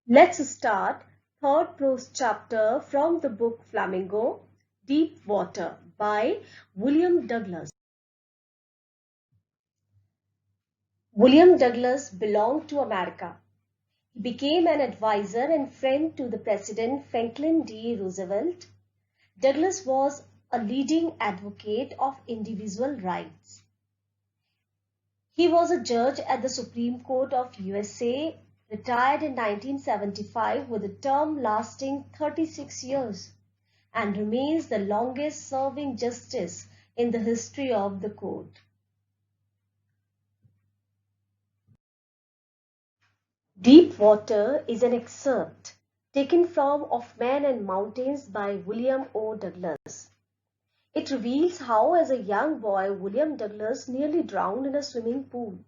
Let's start third prose chapter from the book Flamingo, Deep Water by William Douglas. William Douglas belonged to America. He became an advisor and friend to the President Franklin D. Roosevelt. Douglas was a leading advocate of individual rights. He was a judge at the Supreme Court of USA, retired in 1975 with a term lasting 36 years, and remains the longest serving justice in the history of the court. Deep Water is an excerpt taken from Of Men and Mountains by William O. Douglas. It reveals how, as a young boy, William Douglas nearly drowned in a swimming pool.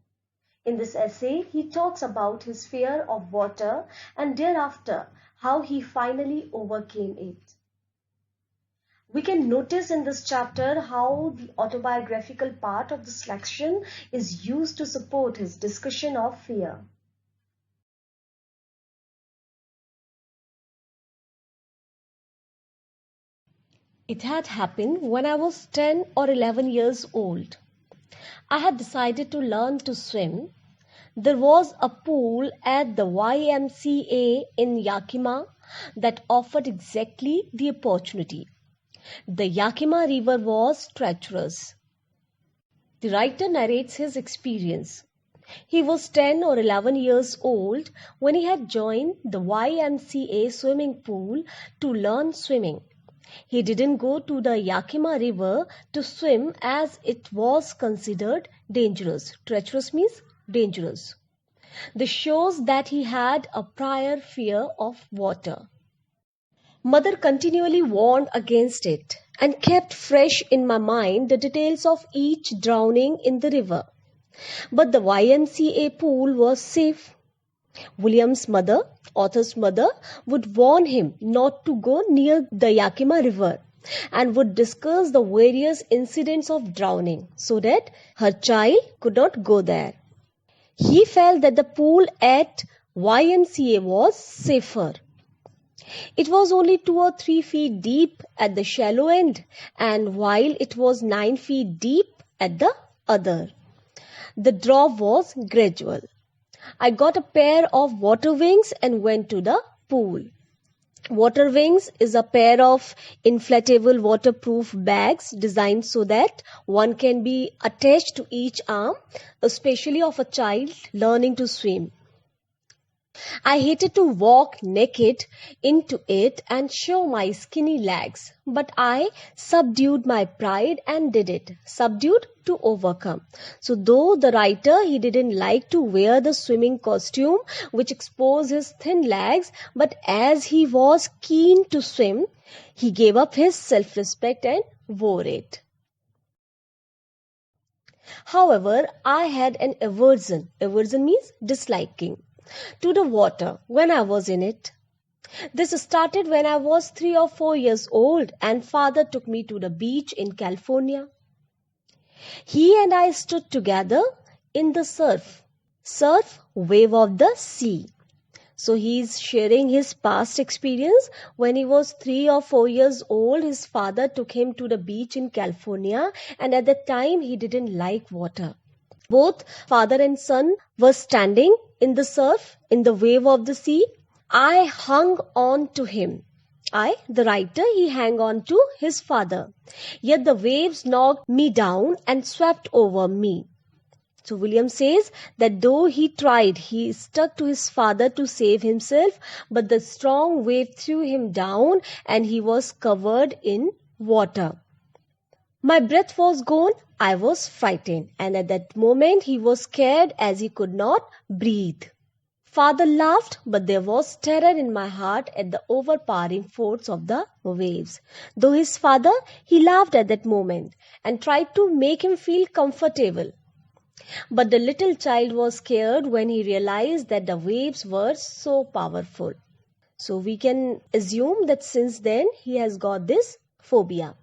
In this essay, he talks about his fear of water and thereafter how he finally overcame it. We can notice in this chapter how the autobiographical part of the selection is used to support his discussion of fear. It had happened when I was 10 or 11 years old. I had decided to learn to swim. There was a pool at the YMCA in Yakima that offered exactly the opportunity. The Yakima River was treacherous. The writer narrates his experience. He was 10 or 11 years old when he had joined the YMCA swimming pool to learn swimming. He didn't go to the Yakima River to swim as it was considered dangerous. Treacherous means dangerous. This shows that he had a prior fear of water. Mother continually warned against it and kept fresh in my mind the details of each drowning in the river. But the YMCA pool was safe. William's mother, author's mother, would warn him not to go near the Yakima River and would discuss the various incidents of drowning so that her child could not go there. He felt that the pool at YMCA was safer. It was only 2 or 3 feet deep at the shallow end, and while it was 9 feet deep at the other. The drop was gradual. I got a pair of water wings and went to the pool. Water wings is a pair of inflatable waterproof bags designed so that one can be attached to each arm, especially of a child learning to swim. I hated to walk naked into it and show my skinny legs, but I subdued my pride and did it. Subdued to overcome. So though the writer, he didn't like to wear the swimming costume which exposed his thin legs, but as he was keen to swim, he gave up his self-respect and wore it. However, I had an aversion. Aversion means disliking to the water when I was in it. This started when I was 3 or 4 years old and father took me to the beach in California. He and I stood together in the surf. Surf, wave of the sea. So he is sharing his past experience. When he was 3 or 4 years old, his father took him to the beach in California, and at that time he didn't like water. Both father and son were standing in the surf, in the wave of the sea. I hung on to him. The writer, he hung on to his father. Yet the waves knocked me down and swept over me. So William says that though he tried, he stuck to his father to save himself, but the strong wave threw him down and he was covered in water. My breath was gone. I was frightened, and at that moment he was scared as he could not breathe. Father laughed, but there was terror in my heart at the overpowering force of the waves. Though his father, he laughed at that moment and tried to make him feel comfortable. But the little child was scared when he realized that the waves were so powerful. So we can assume that since then he has got this phobia.